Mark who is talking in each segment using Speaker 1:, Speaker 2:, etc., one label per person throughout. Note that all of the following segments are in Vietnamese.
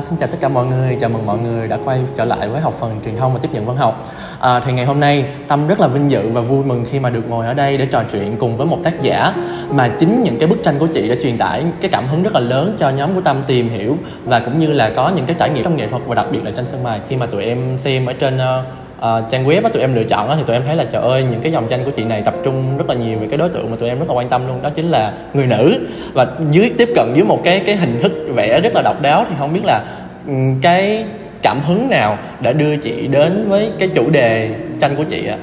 Speaker 1: Xin chào tất cả mọi người, chào mừng mọi người đã quay trở lại với học phần truyền thông và tiếp nhận văn học. Thì ngày hôm nay Tâm rất là vinh dự và vui mừng khi mà được ngồi ở đây để trò chuyện cùng với một tác giả mà chính những cái bức tranh của chị đã truyền tải cái cảm hứng rất là lớn cho nhóm của Tâm tìm hiểu và cũng như là có những cái trải nghiệm trong nghệ thuật và đặc biệt là tranh sơn mài. Khi mà tụi em xem ở trên trang web tụi em lựa chọn thì tụi em thấy là trời ơi, những cái dòng tranh của chị này tập trung rất là nhiều về cái đối tượng mà tụi em rất là quan tâm luôn, đó chính là người nữ, và tiếp cận dưới một cái hình thức vẽ rất là độc đáo. Thì không biết là cái cảm hứng nào đã đưa chị đến với cái chủ đề tranh của chị ạ?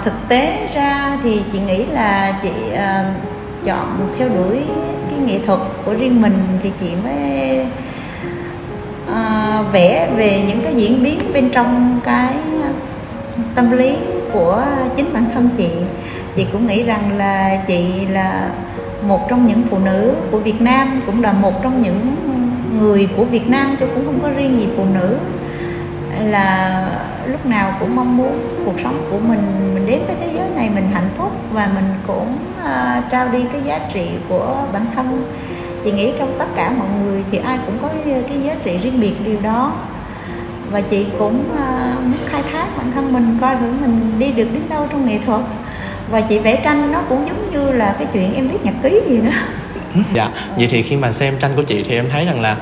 Speaker 2: Thực tế ra thì chị nghĩ là chị chọn theo đuổi cái nghệ thuật của riêng mình thì chị mới vẽ về những cái diễn biến bên trong cái tâm lý của chính bản thân chị. Chị cũng nghĩ rằng là chị là một trong những phụ nữ của Việt Nam, cũng là một trong những người của Việt Nam, chứ cũng không có riêng gì phụ nữ, là lúc nào cũng mong muốn cuộc sống của mình đến với thế giới này mình hạnh phúc, và mình cũng trao đi cái giá trị của bản thân. Chị nghĩ trong tất cả mọi người thì ai cũng có cái giá trị riêng biệt điều đó, và chị cũng muốn khai thác bản thân mình, coi thử mình đi được đến đâu trong nghệ thuật. Và chị vẽ tranh nó cũng giống như là cái chuyện em viết nhật ký gì đó.
Speaker 1: Dạ, vậy thì khi mà xem tranh của chị thì em thấy rằng là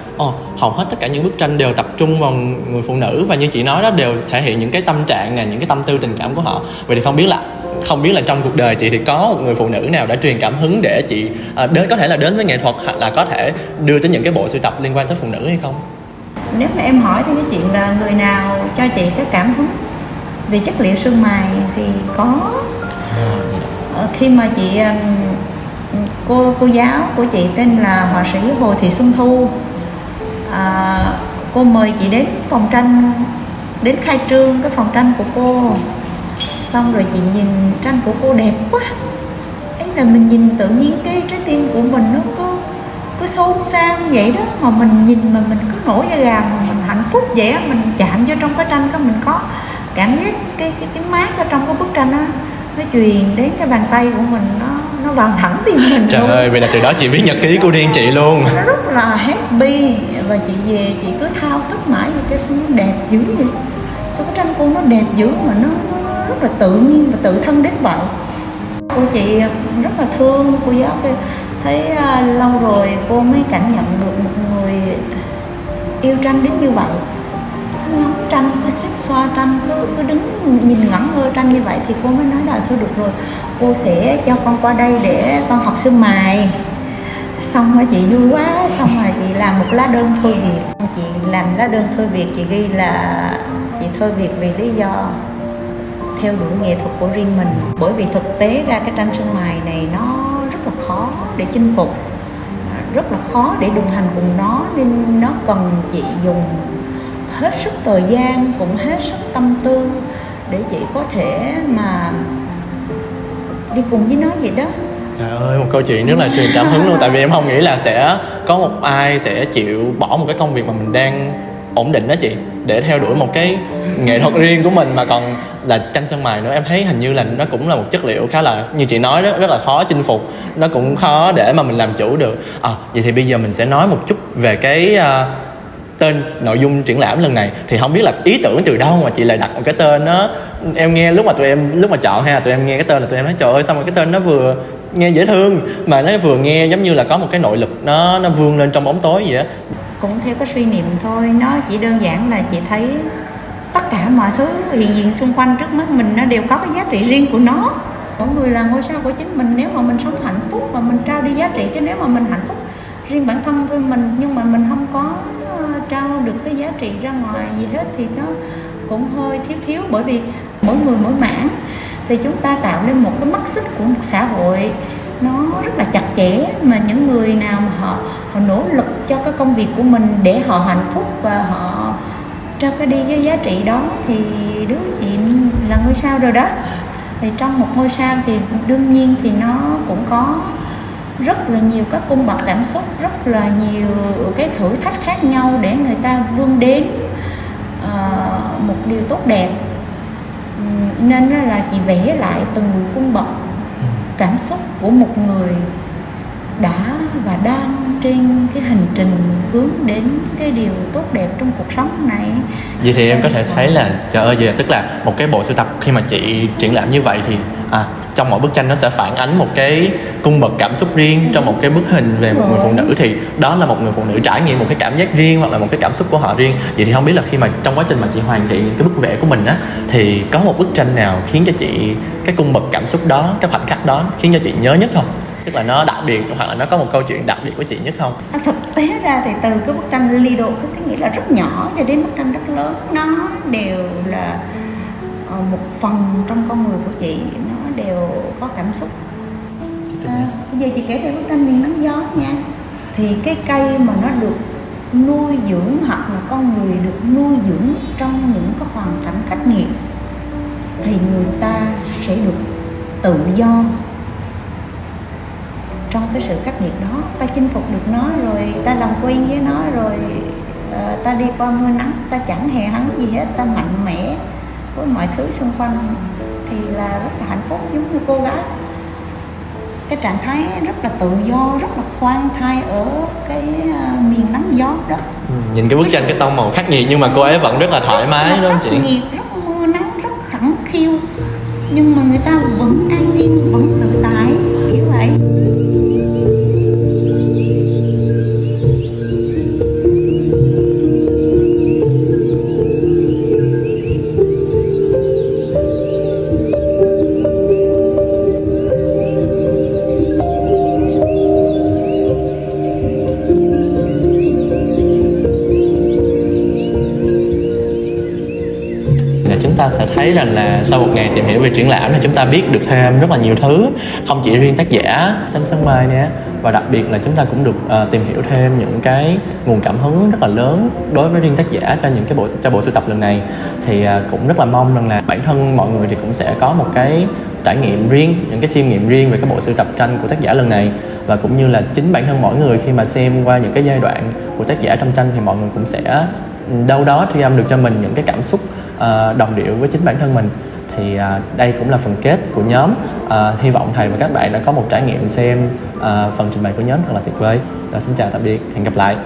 Speaker 1: hầu hết tất cả những bức tranh đều tập trung vào người phụ nữ, và như chị nói đó, đều thể hiện những cái tâm trạng nè, những cái tâm tư tình cảm của họ. Vậy thì không biết là trong cuộc đời chị thì có một người phụ nữ nào đã truyền cảm hứng để chị có thể là đến với nghệ thuật, hoặc là có thể đưa tới những cái bộ sưu tập liên quan tới phụ nữ hay không?
Speaker 2: Nếu mà em hỏi thì cái chuyện là người nào cho chị cái cảm hứng về chất liệu sơn mài thì có. Khi mà chị cô giáo của chị tên là họa sĩ Hồ Thị Xuân Thu, cô mời chị đến phòng tranh, đến khai trương cái phòng tranh của cô. Xong rồi chị nhìn tranh của cô đẹp quá, ấy là mình nhìn tự nhiên cái trái tim của mình nó cứ xôn xao như vậy đó, mà mình nhìn mà mình cứ nổi da gà, mà mình hạnh phúc vậy á. Mình chạm vô trong cái tranh, mình có cảm giác cái mát ở trong cái bức tranh đó, nó truyền đến cái bàn tay của mình, nó vào thẳng tim mình.
Speaker 1: Trời
Speaker 2: luôn.
Speaker 1: ơi, vậy là từ đó chị viết nhật ký của riêng chị luôn.
Speaker 2: Nó rất là happy, và chị về chị cứ thao thức mãi vì cái nó đẹp dữ vậy. Số cái tranh cô nó đẹp dữ mà nó rất là tự nhiên và tự thân đến vậy. Cô chị rất là thương cô giáo kia, thấy lâu rồi cô mới cảm nhận được một người yêu tranh đến như vậy. Ngắm tranh, cứ xích xoa tranh, cứ đứng nhìn ngẩn ngơ tranh như vậy, thì cô mới nói là thôi được rồi, cô sẽ cho con qua đây để con học sơn mài. Xong rồi chị vui quá, xong rồi chị làm một lá đơn thôi việc. Chị làm lá đơn thôi việc, chị ghi là chị thôi việc vì lý do theo đuổi nghệ thuật của riêng mình. Bởi vì thực tế ra cái tranh sơn mài này nó rất là khó để chinh phục, rất là khó để đồng hành cùng nó, nên nó cần chị dùng hết sức thời gian, cũng hết sức tâm tư để chị có thể mà đi cùng với nó vậy đó.
Speaker 1: Trời ơi, một câu chuyện rất là truyền cảm hứng luôn. Tại vì em không nghĩ là sẽ có một ai sẽ chịu bỏ một cái công việc mà mình đang ổn định đó chị, để theo đuổi một cái nghệ thuật riêng của mình, mà còn là tranh sơn mài nữa. Em thấy hình như là nó cũng là một chất liệu khá là, như chị nói đó, rất là khó chinh phục, nó cũng khó để mà mình làm chủ được. Vậy thì bây giờ mình sẽ nói một chút về cái tên nội dung triển lãm lần này. Thì không biết là ý tưởng từ đâu mà chị lại đặt một cái tên đó. Em nghe lúc mà chọn tụi em nghe cái tên là tụi em nói trời ơi, sao mà cái tên nó vừa nghe dễ thương mà nó vừa nghe giống như là có một cái nội lực nó vươn lên trong bóng tối vậy á.
Speaker 2: Cũng theo cái suy niệm thôi, nó chỉ đơn giản là chị thấy tất cả mọi thứ hiện diện xung quanh trước mắt mình nó đều có cái giá trị riêng của nó. Mỗi người là ngôi sao của chính mình, nếu mà mình sống hạnh phúc và mình trao đi giá trị. Chứ nếu mà mình hạnh phúc riêng bản thân thôi mình, nhưng mà mình không có trao được cái giá trị ra ngoài gì hết, thì nó cũng hơi thiếu. Bởi vì mỗi người mỗi mảng, thì chúng ta tạo nên một cái mắt xích của một xã hội nó rất là chặt chẽ, mà những người nào mà họ nỗ lực cho cái công việc của mình để họ hạnh phúc và họ trao cái đi cái giá trị đó, thì đứa chị là ngôi sao rồi đó. Thì trong một ngôi sao thì đương nhiên thì nó cũng có rất là nhiều các cung bậc cảm xúc, rất là nhiều cái thử thách khác nhau để người ta vươn đến một điều tốt đẹp. Nên là chị vẽ lại từng cung bậc cảm xúc của một người đã và đang trên cái hành trình hướng đến cái điều tốt đẹp trong cuộc sống này.
Speaker 1: Vậy thì em có thể thấy là trời ơi, vậy là tức là một cái bộ sưu tập khi mà chị triển lãm như vậy thì trong mỗi bức tranh nó sẽ phản ánh một cái cung bậc cảm xúc riêng. Trong một cái bức hình về một người phụ nữ thì đó là một người phụ nữ trải nghiệm một cái cảm giác riêng hoặc là một cái cảm xúc của họ riêng. Vậy thì không biết là khi mà trong quá trình mà chị hoàn thiện những cái bức vẽ của mình á, thì có một bức tranh nào khiến cho chị cái cung bậc cảm xúc đó, cái khoảnh khắc đó khiến cho chị nhớ nhất không? Tức là nó đặc biệt hoặc là nó có một câu chuyện đặc biệt với chị nhất không?
Speaker 2: Thực tế ra thì từ cái bức tranh Lido, cái nghĩa là rất nhỏ cho đến bức tranh rất lớn, nó đều là một phần trong con người của chị, nó đều có cảm xúc. Bây giờ chị kể về bức tranh Miền Nắng Gió nha. Thì cái cây mà nó được nuôi dưỡng hoặc là con người được nuôi dưỡng trong những cái hoàn cảnh khắc nghiệt thì người ta sẽ được tự do trong cái sự khắc nghiệt đó. Ta chinh phục được nó rồi, ta làm quen với nó rồi, ta đi qua mưa nắng, ta chẳng hề hấn gì hết, ta mạnh mẽ với mọi thứ xung quanh thì là rất là hạnh phúc. Giống như cô gái, cái trạng thái rất là tự do, rất là khoan thai ở cái miền nắng gió đó.
Speaker 1: Nhìn cái bức tranh cái tông màu khắc nghiệt nhưng mà cô ấy vẫn rất là thoải mái, đúng không chị?
Speaker 2: Khắc nghiệt, rất mưa nắng, rất khẳng khiu, nhưng mà người ta vẫn an nhiên, vẫn tự tại, kiểu vậy.
Speaker 1: Chúng ta sẽ thấy rằng là sau một ngày tìm hiểu về triển lãm thì chúng ta biết được thêm rất là nhiều thứ, không chỉ riêng tác giả tranh sơn mài nè, và đặc biệt là chúng ta cũng được tìm hiểu thêm những cái nguồn cảm hứng rất là lớn đối với riêng tác giả cho bộ sưu tập lần này. Thì cũng rất là mong rằng là bản thân mọi người thì cũng sẽ có một cái trải nghiệm riêng, những cái chiêm nghiệm riêng về cái bộ sưu tập tranh của tác giả lần này, và cũng như là chính bản thân mỗi người khi mà xem qua những cái giai đoạn của tác giả trong tranh thì mọi người cũng sẽ đâu đó tri âm được cho mình những cái cảm xúc đồng điệu với chính bản thân mình. Thì đây cũng là phần kết của nhóm. Hy vọng thầy và các bạn đã có một trải nghiệm xem phần trình bày của nhóm thật là tuyệt vời. Xin chào tạm biệt, hẹn gặp lại.